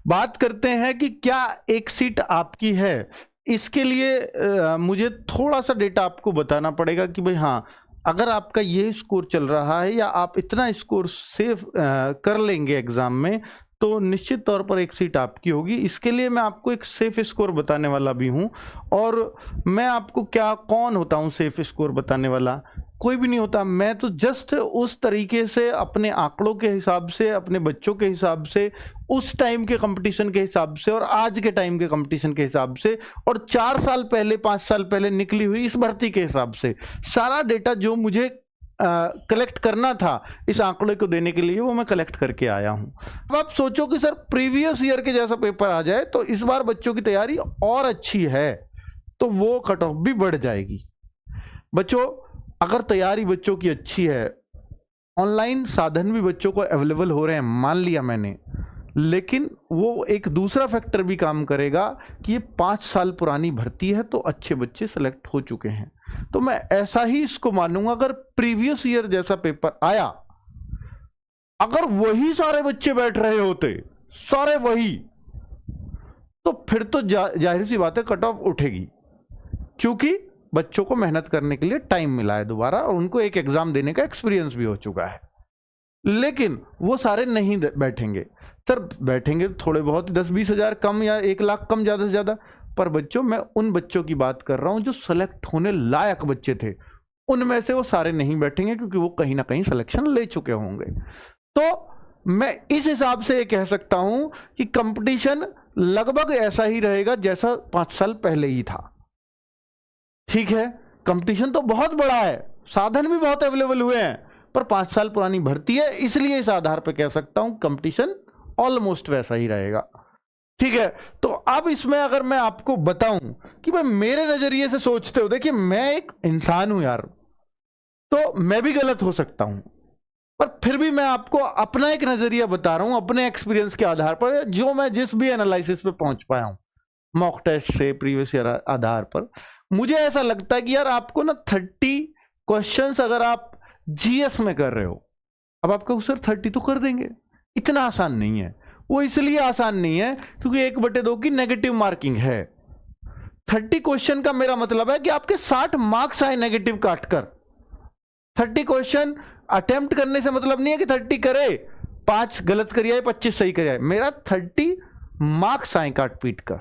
बात करते हैं कि क्या एक सीट आपकी है। इसके लिए मुझे थोड़ा सा डेटा आपको बताना पड़ेगा कि भाई हाँ, अगर आपका ये स्कोर चल रहा है या आप इतना स्कोर सेव कर लेंगे एग्जाम में, तो निश्चित तौर पर एक सीट आपकी होगी। इसके लिए मैं आपको एक सेफ स्कोर बताने वाला भी हूँ। और मैं आपको कौन होता हूँ सेफ स्कोर बताने वाला? कोई भी नहीं होता। मैं तो जस्ट उस तरीके से अपने आंकड़ों के हिसाब से, अपने बच्चों के हिसाब से, उस टाइम के कंपटीशन के हिसाब से और आज के टाइम के कंपटीशन के हिसाब से और 4 साल पहले 5 साल पहले निकली हुई इस भर्ती के हिसाब से सारा डेटा जो मुझे कलेक्ट करना था इस आंकड़े को देने के लिए, वो मैं कलेक्ट करके आया हूं। अब आप सोचो कि सर प्रीवियस ईयर के जैसा पेपर आ जाए तो इस बार बच्चों की तैयारी और अच्छी है तो वो कट ऑफ भी बढ़ जाएगी। बच्चों, अगर तैयारी बच्चों की अच्छी है, ऑनलाइन साधन भी बच्चों को अवेलेबल हो रहे हैं, मान लिया मैंने, लेकिन वो एक दूसरा फैक्टर भी काम करेगा कि ये 5 साल पुरानी भर्ती है तो अच्छे बच्चे सेलेक्ट हो चुके हैं। तो मैं ऐसा ही इसको मानूंगा, अगर प्रीवियस ईयर जैसा पेपर आया, अगर वही सारे बच्चे बैठ रहे होते, सारे वही, तो फिर तो जाहिर सी बात है कट ऑफ उठेगी, क्योंकि बच्चों को मेहनत करने के लिए टाइम मिला है दोबारा और उनको एक एग्जाम देने का एक्सपीरियंस भी हो चुका है। लेकिन वो सारे नहीं बैठेंगे। सर बैठेंगे थोड़े बहुत, 10-20 हजार कम या 1 लाख कम ज़्यादा से ज़्यादा। पर बच्चों, मैं उन बच्चों की बात कर रहा हूं जो सेलेक्ट होने लायक बच्चे थे। उनमें से वो सारे नहीं बैठेंगे क्योंकि वो कहीं ना कहीं सिलेक्शन ले चुके होंगे। तो मैं इस हिसाब से ये कह सकता हूं कि कंपटीशन लगभग ऐसा ही रहेगा जैसा 5 साल पहले ही था। ठीक है, कंपटीशन तो बहुत बड़ा है, साधन भी बहुत अवेलेबल हुए हैं, पर 5 साल पुरानी भर्ती है, इसलिए इस आधार पर कह सकता हूं कंपटीशन ऑलमोस्ट वैसा ही रहेगा। ठीक है, तो अब इसमें अगर मैं आपको बताऊं कि भाई मेरे नजरिए से सोचते हो, देखिए मैं एक इंसान हूं यार, तो मैं भी गलत हो सकता हूं, पर फिर भी मैं आपको अपना एक नजरिया बता रहा हूं अपने एक्सपीरियंस के आधार पर, जो मैं जिस भी एनालिसिस पे पहुंच पाया हूं मॉक टेस्ट से, प्रीवियस ईयर आधार पर। मुझे ऐसा लगता है कि यार आपको ना 30 क्वेश्चंस अगर आप जीएस में कर रहे हो, अब आपको सर 30 तो कर देंगे, इतना आसान नहीं है। वो इसलिए आसान नहीं है क्योंकि 1/2 की नेगेटिव मार्किंग है। 30 क्वेश्चन का मेरा मतलब है कि आपके 60 मार्क्स आए नेगेटिव काटकर। 30 क्वेश्चन अटेम्प्ट करने से मतलब नहीं है कि 30 करे, 5 गलत करिए आए 25 सही करिए आए, मेरा 30 मार्क्स आए काट पीट कर,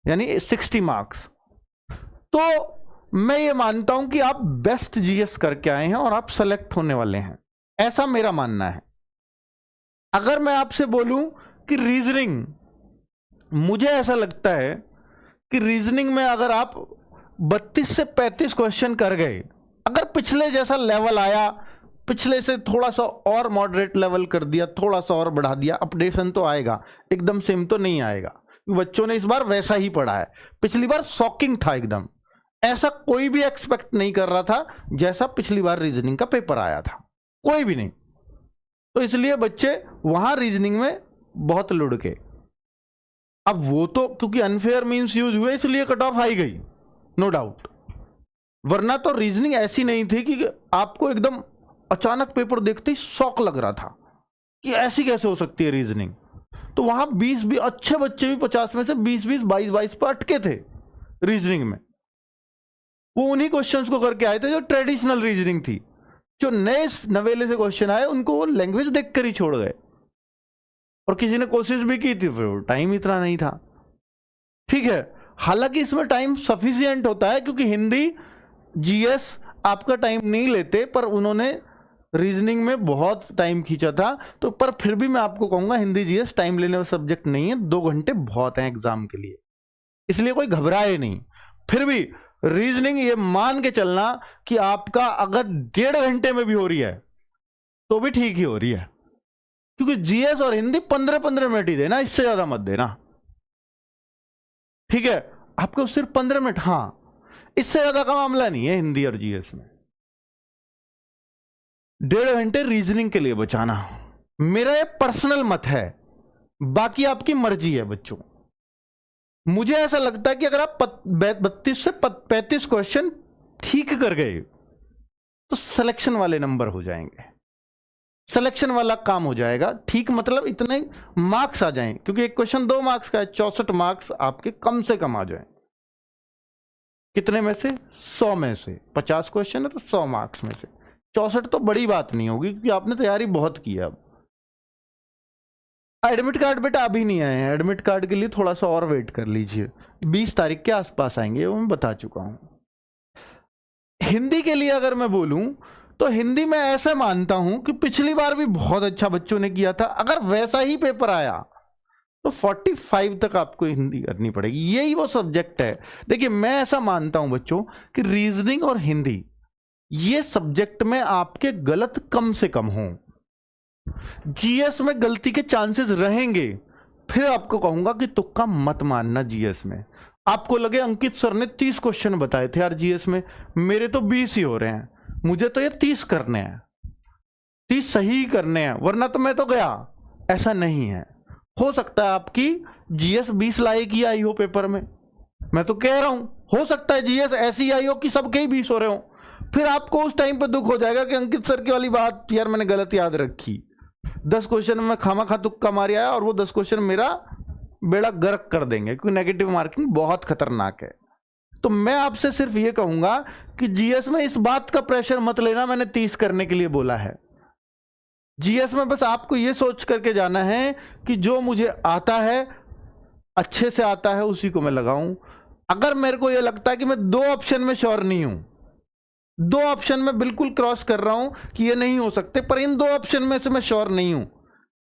यानी 60 मार्क्स। तो मैं ये मानता हूं कि आप बेस्ट जीएस करके आए हैं और आप सेलेक्ट होने वाले हैं, ऐसा मेरा मानना है। अगर मैं आपसे बोलूं कि रीजनिंग, मुझे ऐसा लगता है कि रीजनिंग में अगर आप 32 से 35 क्वेश्चन कर गए, अगर पिछले जैसा लेवल आया, पिछले से थोड़ा सा और मॉडरेट लेवल कर दिया, थोड़ा सा और बढ़ा दिया, अपडेशन तो आएगा, एकदम सेम तो नहीं आएगा। बच्चों ने इस बार वैसा ही पढ़ा है, पिछली बार शॉकिंग था एकदम, ऐसा कोई भी एक्सपेक्ट नहीं कर रहा था जैसा पिछली बार रीजनिंग का पेपर आया था, कोई भी नहीं। तो इसलिए बच्चे वहां रीजनिंग में बहुत लुढ़के। अब वो तो क्योंकि अनफेयर मीन्स यूज हुए इसलिए कट ऑफ आई गई, नो डाउट, वरना तो रीजनिंग ऐसी नहीं थी कि आपको एकदम अचानक पेपर देखते ही शौक लग रहा था कि ऐसी कैसे हो सकती है रीजनिंग। तो वहां 20 अच्छे बच्चे भी 50 में से 20 22 पर अटके थे रीजनिंग में। वो उन्हीं क्वेश्चंस को करके आए थे जो ट्रेडिशनल रीजनिंग थी। जो नए नवेले से क्वेश्चन आए उनको वो लैंग्वेज देखकर ही छोड़ गए, और किसी ने कोशिश भी की थी, फिर टाइम इतना नहीं था। ठीक है, हालांकि इसमें टाइम सफिशिएंट होता है क्योंकि हिंदी जीएस आपका टाइम नहीं लेते, पर उन्होंने रीजनिंग में बहुत टाइम खींचा था। तो पर फिर भी मैं आपको कहूंगा हिंदी जीएस टाइम लेने वाला सब्जेक्ट नहीं है, 2 घंटे बहुत हैं एग्जाम के लिए, इसलिए कोई घबराए नहीं। फिर भी रीजनिंग ये मान के चलना कि आपका अगर 1.5 घंटे में भी हो रही है तो भी ठीक ही हो रही है, क्योंकि जीएस और हिंदी 15-15 मिनट ही देना, इससे ज्यादा मत देना। ठीक है, आपको सिर्फ 15 मिनट, हाँ, इससे ज्यादा का मामला नहीं है हिंदी और जीएस में। 1.5 घंटे रीजनिंग के लिए बचाना मेरा ये पर्सनल मत है, बाकी आपकी मर्जी है बच्चों। मुझे ऐसा लगता है कि अगर आप 32 से 35 क्वेश्चन ठीक कर गए तो सिलेक्शन वाले नंबर हो जाएंगे। सिलेक्शन वाला काम हो जाएगा। ठीक, मतलब इतने मार्क्स आ जाएं, क्योंकि एक क्वेश्चन 2 मार्क्स का है, 64 मार्क्स आपके कम से कम आ जाएं। कितने में से? 100 में से। 50 क्वेश्चन है तो 100 मार्क्स में से 64 तो बड़ी बात नहीं होगी, क्योंकि आपने तैयारी बहुत की है। अब एडमिट कार्ड बेटा अभी नहीं आए हैं, एडमिट कार्ड के लिए थोड़ा सा और वेट कर लीजिए, 20 तारीख के आसपास आएंगे, वो मैं बता चुका हूं। हिंदी के लिए अगर मैं बोलूं तो हिंदी में ऐसा मानता हूं कि पिछली बार भी बहुत अच्छा बच्चों ने किया था, अगर वैसा ही पेपर आया तो 45 तक आपको हिंदी करनी पड़ेगी। यही वो सब्जेक्ट है। देखिए, मैं ऐसा मानता हूं बच्चों कि रीजनिंग और हिंदी ये सब्जेक्ट में आपके गलत कम से कम हों। जीएस में गलती के चांसेस रहेंगे, फिर आपको कहूंगा कि तुक्का मत मानना। जीएस में आपको लगे अंकित सर ने 30 क्वेश्चन बताए थे यार जीएस में, मेरे तो 20 ही हो रहे हैं, मुझे तो ये 30 करने हैं, 30 सही करने हैं, वरना तो मैं तो गया। ऐसा नहीं है। हो सकता है आपकी जीएस 20 लायक ही आई हो पेपर में, मैं तो कह रहा हूं, हो सकता है जीएस ऐसी आई हो कि सबके ही 20 हो रहे हो, फिर आपको उस टाइम पे दुख हो जाएगा कि अंकित सर की वाली बात यार मैंने गलत याद रखी। 10 क्वेश्चन में खामा तुक्का मार आया और वो 10 क्वेश्चन मेरा बेड़ा गर्क कर देंगे, क्योंकि नेगेटिव मार्किंग बहुत खतरनाक है। तो मैं आपसे सिर्फ ये कहूंगा कि जीएस में इस बात का प्रेशर मत लेना मैंने 30 करने के लिए बोला है। जीएस में बस आपको ये सोच करके जाना है कि जो मुझे आता है, अच्छे से आता है, उसी को मैं लगाऊं। अगर मेरे को ये लगता है कि मैं 2 ऑप्शन में श्योर नहीं हूं, 2 ऑप्शन में बिल्कुल क्रॉस कर रहा हूं कि ये नहीं हो सकते, पर इन 2 ऑप्शन में से मैं श्योर नहीं हूं,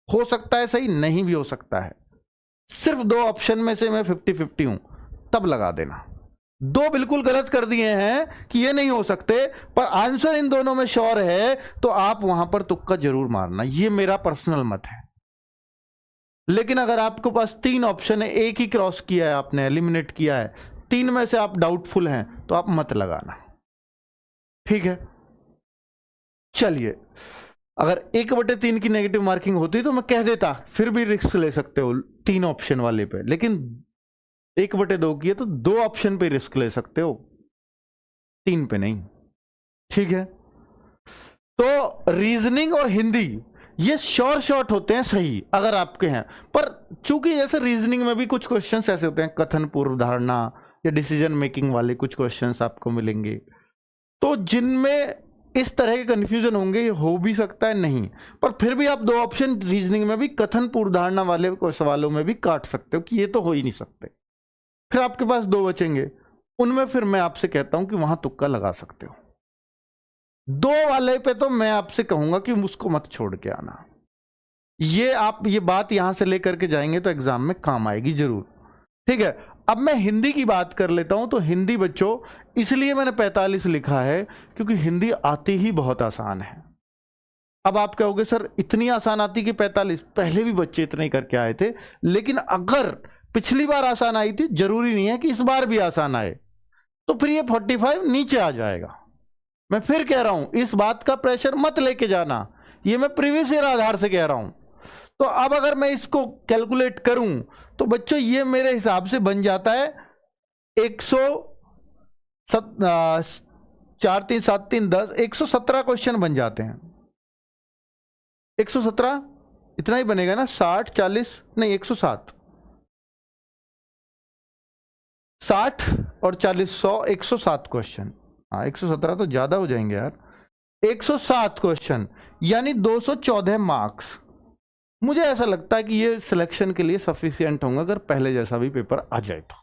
हो सकता है सही, नहीं भी हो सकता है, सिर्फ 2 ऑप्शन में से मैं 50-50 हूं, तब लगा देना। 2 बिल्कुल गलत कर दिए हैं कि ये नहीं हो सकते, पर आंसर इन दोनों में श्योर है, तो आप वहां पर तुक्का जरूर मारना। ये मेरा पर्सनल मत है। लेकिन अगर आपके पास 3 ऑप्शन है, एक ही क्रॉस किया है आपने, एलिमिनेट किया है, 3 में से आप डाउटफुल हैं, तो आप मत लगाना। ठीक है, चलिए, अगर 1/3 की नेगेटिव मार्किंग होती तो मैं कह देता फिर भी रिस्क ले सकते हो 3 ऑप्शन वाले पे, लेकिन 1/2 की है तो 2 ऑप्शन पे रिस्क ले सकते हो, 3 पे नहीं। ठीक है, तो रीजनिंग और हिंदी ये शॉर्ट होते हैं सही अगर आपके हैं, पर चूंकि जैसे रीजनिंग में भी कुछ क्वेश्चंस ऐसे होते हैं, कथन पूर्व धारणा या डिसीजन मेकिंग वाले कुछ क्वेश्चंस आपको मिलेंगे, तो जिनमें इस तरह के कंफ्यूजन होंगे, हो भी सकता है नहीं, पर फिर भी आप 2 ऑप्शन रीजनिंग में भी कथन पूर्व धारणा वाले सवालों में भी काट सकते हो कि ये तो हो ही नहीं सकते। फिर आपके पास 2 बचेंगे, उनमें फिर मैं आपसे कहता हूं कि वहां तुक्का लगा सकते हो। 2 वाले पे तो मैं आपसे कहूंगा कि उसको मत छोड़ के आना। ये आप ये बात यहां से लेकर के जाएंगे तो एग्जाम में काम आएगी जरूर। ठीक है, अब मैं हिंदी की बात कर लेता हूं। तो हिंदी बच्चों इसलिए मैंने 45 लिखा है क्योंकि हिंदी आती ही बहुत आसान है। अब आप कहोगे सर इतनी आसान आती कि 45, पहले भी बच्चे इतने ही करके आए थे, लेकिन अगर पिछली बार आसान आई थी, जरूरी नहीं है कि इस बार भी आसान आए, तो फिर ये 45 नीचे आ जाएगा। मैं फिर कह रहा हूं, इस बात का प्रेशर मत लेके जाना, ये मैं प्रीवियस ईयर आधार से कह रहा हूं। तो अब अगर मैं इसको कैलकुलेट करूं तो बच्चों ये मेरे हिसाब से बन जाता है 4 3 7 3 10 117 क्वेश्चन बन जाते हैं। 117 इतना ही बनेगा ना, 60 40 नहीं 107, 60 और 40 100 107 क्वेश्चन। हाँ 117 तो ज्यादा हो जाएंगे यार, 107 क्वेश्चन यानी 214 मार्क्स। मुझे ऐसा लगता है कि ये सिलेक्शन के लिए सफिशिएंट होंगे अगर पहले जैसा भी पेपर आ जाए तो।